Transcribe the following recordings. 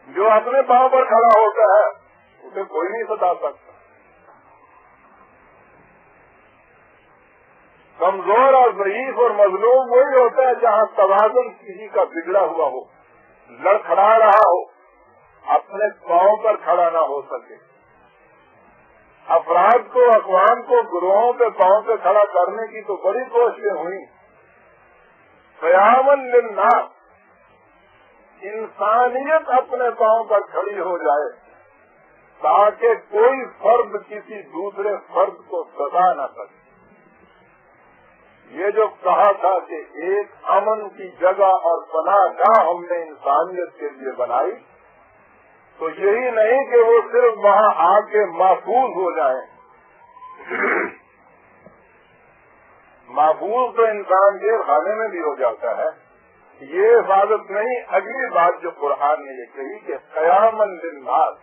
جو اپنے پاؤں پر کھڑا ہوتا ہے اسے کوئی نہیں ستا سکتا. کمزور اور ضعیف اور مظلوم وہی ہوتا ہے جہاں توازن کسی کا بگڑا ہوا ہو، لڑکھڑا رہا ہو، اپنے پاؤں پر کھڑا نہ ہو سکے. افراد کو، اقوام کو گروہوں پہ پاؤں پہ کھڑا کرنے کی تو بڑی کوششیں ہوئی. قیام للناس، انسانیت اپنے پاؤں پر کھڑی ہو جائے تاکہ کوئی فرد کسی دوسرے فرد کو سزا نہ سکے. یہ جو کہا تھا کہ ایک امن کی جگہ اور پناہ گاہ ہم نے انسانیت کے لیے بنائی، تو یہی نہیں کہ وہ صرف وہاں آ کے محفوظ ہو جائیں. محفوظ تو انسان کے خانے میں بھی ہو جاتا ہے. یہ حفاظت نہیں. اگلی بات جو قرآن نے یہ کہی کہ قیام للناس،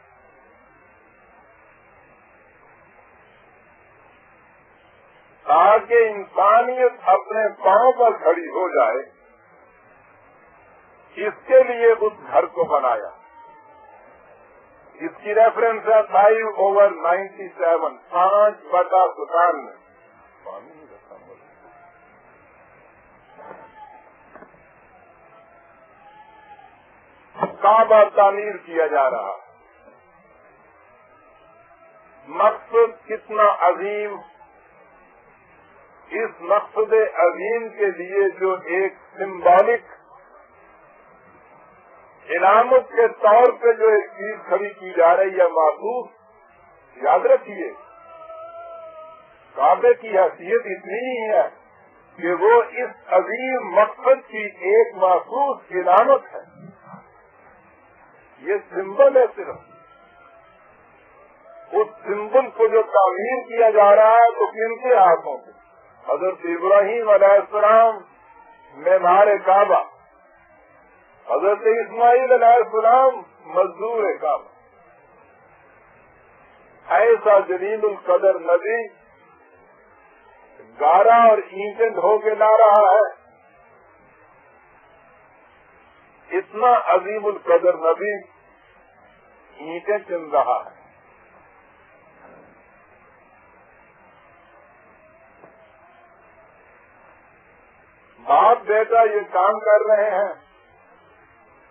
تاکہ انسانیت اپنے پاؤں پر کھڑی ہو جائے، اس کے لیے اس گھر کو بنایا. اس کی ریفرنس ہے 5/97، 5/97 میں. کعبہ تعمیر کیا جا رہا. مقصد کتنا عظیم. اس مقصد عظیم کے لیے جو ایک سمبولک علامت کے طور پہ جو ایک چیز کھڑی کی جا رہی ہے محسوس، یاد رکھیے کعبے کی حیثیت اتنی ہی ہے کہ وہ اس عظیم مقصد کی ایک محسوس علامت ہے. یہ سمبل ہے. صرف اس سمبل کو جو تعمیر کیا جا رہا ہے تو کن کے ہاتھوں سے؟ حضرت ابراہیم علیہ السلام معمار کعبہ، حضرت اسماعیل علیہ السلام مزدور کعبہ. ایسا جلیل القدر نبی گارا اور اینٹیں ڈھو کے لا رہا ہے. اتنا عظیم القدر نبی اینٹیں چن رہا ہے. باپ بیٹا یہ کام کر رہے ہیں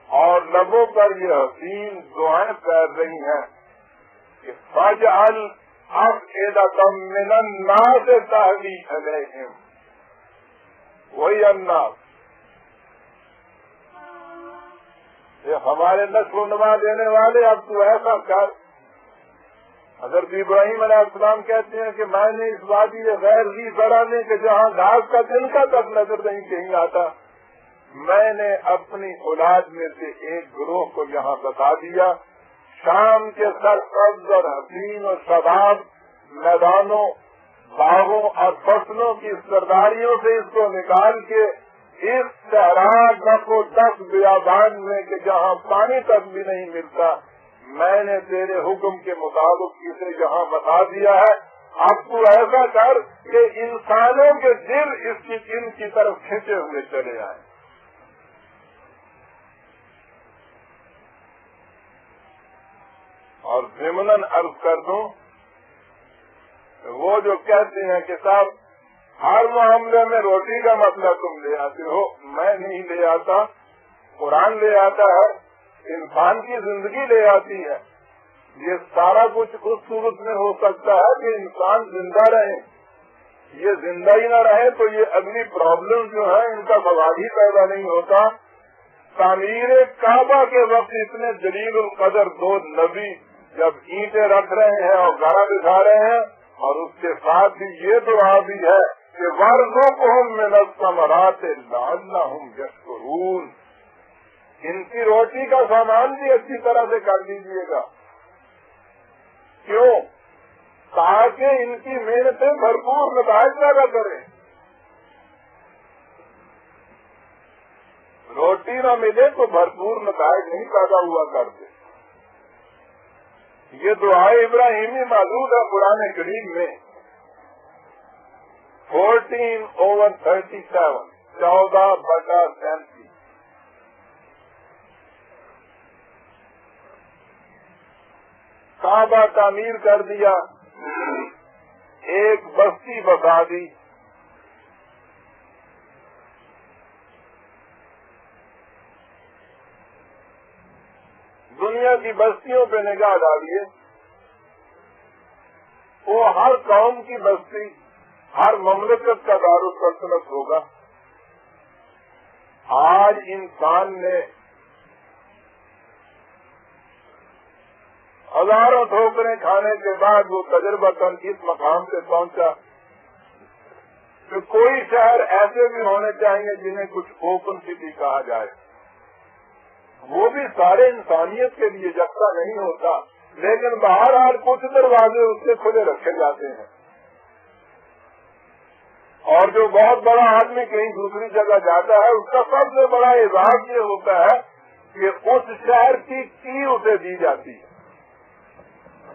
اور لبوں پر یہ حسین دعائیں پھیل رہی ہیں کہ فَاجْعَلْ أَفْئِدَةً مِّنَ النَّاسِ تَهْوِي إِلَيْهِمْ. وہی الناس، یہ ہمارے نشو و نما دینے والے. اب تو ایسا کر. حضرت ابراہیم علیہ السلام کہتے ہیں کہ میں نے اس وادی غیر ذی زرع میں کہ جہاں گھاس کا تنکا تک نظر نہیں کہیں آتا، میں نے اپنی اولاد میں سے ایک گروہ کو یہاں بتا دیا. شام کے سرسبز اور حسین اور شباب میدانوں، باغوں اور فصلوں کی سرداریوں سے اس کو نکال کے اس صحرا نقو دس بیابان میں کہ جہاں پانی تک بھی نہیں ملتا، میں نے تیرے حکم کے مطابق اسے یہاں بتا دیا ہے. اب تو ایسا کر کہ انسانوں کے دل اس کی ان کی طرف کھینچے ہوئے چلے آئے. اور ضمناً عرض کر دوں، وہ جو کہتے ہیں کہ صاحب ہر معاملے میں روٹی کا مسئلہ تم لے آتے ہو، میں نہیں لے آتا. قرآن لے آتا ہے، انسان کی زندگی لے آتی ہے. یہ سارا کچھ اس صورت میں ہو سکتا ہے کہ انسان زندہ رہے. یہ زندہ ہی نہ رہے تو یہ اگلی پرابلم جو ہے ان کا سوال ہی پیدا نہیں ہوتا. تعمیر کعبہ کے وقت اتنے جلیل القدر دو نبی جب اینٹیں رکھ رہے ہیں اور گھڑا بچھا رہے ہیں، اور اس کے ساتھ ہی یہ دعا بھی ہے کہ وَارْزُقْهُم مِّنَ الثَّمَرَاتِ لَعَلَّهُمْ يَشْكُرُونَ. ان کی روٹی کا سامان بھی اچھی طرح سے کر دیجیے گا. کیوں؟ تاکہ ان کی محنتیں بھرپور نتائج پیدا کریں. روٹی نہ ملے تو بھرپور نتائج نہیں پیدا ہوا کرتے. یہ دعا ابراہیمی موجود ہے قرآن کریم میں 14/37، 14/37. کعبہ تعمیر کر دیا، ایک بستی بسا دی. دنیا کی بستیوں پہ نگاہ ڈالیے، وہ ہر قوم کی بستی، ہر مملکت کا دارالسلطنت ہوگا. آج انسان نے ہزاروں ٹھوکریں کھانے کے بعد وہ تجربہ کر اس مقام پہ پہنچا کہ کوئی شہر ایسے بھی ہونے چاہیے جنہیں کچھ اوپن سٹی کہا جائے. وہ بھی سارے انسانیت کے لیے یکساں نہیں ہوتا، لیکن بہرحال کچھ دروازے اس سے کھلے رکھے جاتے ہیں. اور جو بہت بڑا آدمی کہیں دوسری جگہ جاتا ہے، اس کا سب سے بڑا اعزاز یہ ہوتا ہے کہ اس شہر کی کی اسے دی جاتی ہے.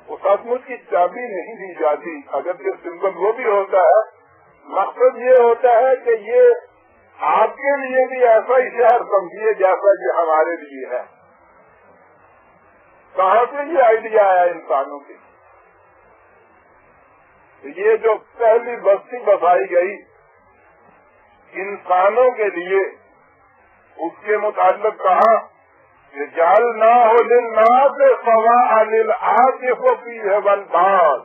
وہ سچ مچ کی چابی نہیں دی جاتی، اگر یہ سمبل وہ بھی ہوتا ہے. مقصد یہ ہوتا ہے کہ یہ آپ کے لیے بھی ایسا ہی شہر سمجھیے جیسا کہ ہمارے لیے ہے. کہاں سے یہ آئیڈیا آیا انسانوں کے؟ یہ جو پہلی بستی بسائی گئی انسانوں کے لیے، اس کے متعلق کہا کہ جعلنا للناس سواء للعاکف فیہ والباد.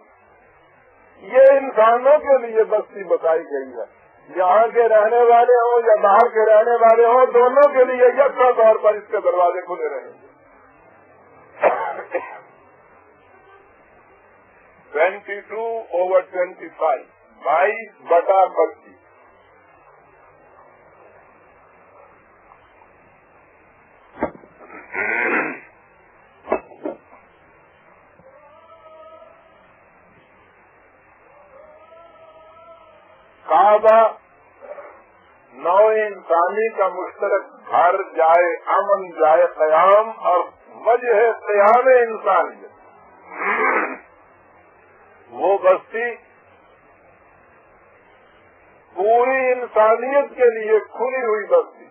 یہ انسانوں کے لیے بستی بسائی گئی ہے. یہاں کے رہنے والے ہوں یا باہر کے رہنے والے ہوں، دونوں کے لیے یکساں طور پر اس کے دروازے کھلے رہیں گے. 22/25 22/25. کعبہ نو انسانی کا مشترک گھر، جائے امن، جائے قیام اور وجہ قیام انسانیت. وہ بستی پوری انسانیت کے لیے کھلی ہوئی بستی.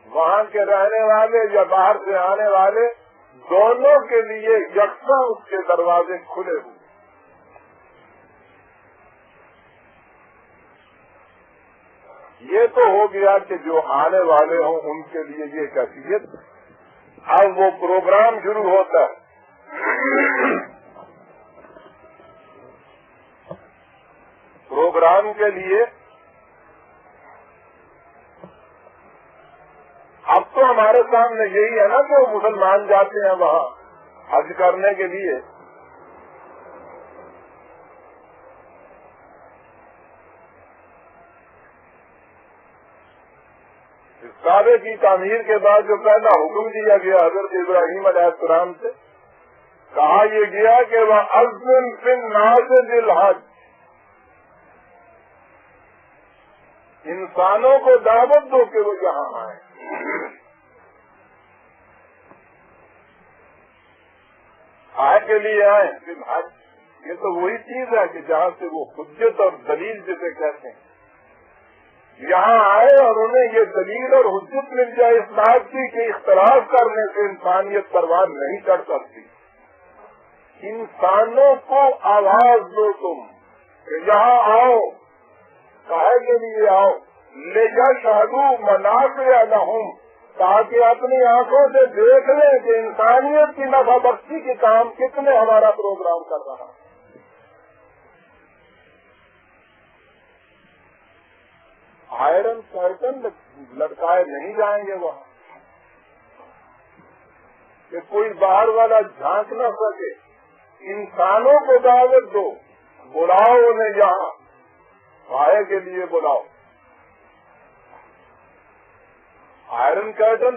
وہاں کے رہنے والے یا باہر سے آنے والے دونوں کے لیے یکساں اس کے دروازے کھلے ہوئے. یہ تو ہو گیا کہ جو آنے والے ہوں ان کے لیے یہ کیفیت. اب وہ پروگرام شروع ہوتا ہے. پروگرام کے لیے اب تو ہمارے سامنے یہی ہے نا کہ وہ مسلمان جاتے ہیں وہاں حج کرنے کے لیے. اس کعبے کی تعمیر کے بعد جو پہلا حکم دیا گیا حضرت ابراہیم علیہ السلام سے، کہا یہ گیا کہ وہ اذن فی الناس بالحج، انسانوں کو دعوت دو کہ وہ یہاں آئیں. آئے کے لیے آئیں پھر حج. یہ تو وہی چیز ہے کہ جہاں سے وہ حجت اور دلیل جسے کہتے ہیں، یہاں آئے اور انہیں یہ دلیل اور حجت مل جائے اس بات کی کہ اختلاف کرنے سے انسانیت پروان نہیں کر سکتی. انسانوں کو آواز دو تم کہ یہاں آؤ، کہے کے لیے آؤ. لِیَشْهَدُوا مَنَافِعَ لَهُمْ، تاکہ اپنی آنکھوں سے دیکھ لیں کہ انسانیت کی نفع بخشی کے کام کتنے ہمارا پروگرام کر رہا. آئرن کرٹن لٹکائے نہیں جائیں گے وہاں کہ کوئی باہر والا جھانک نہ سکے. انسانوں کو دعوت دو، بلاؤ انہیں یہاں، آئے کے لیے بلاؤ. Iron curtain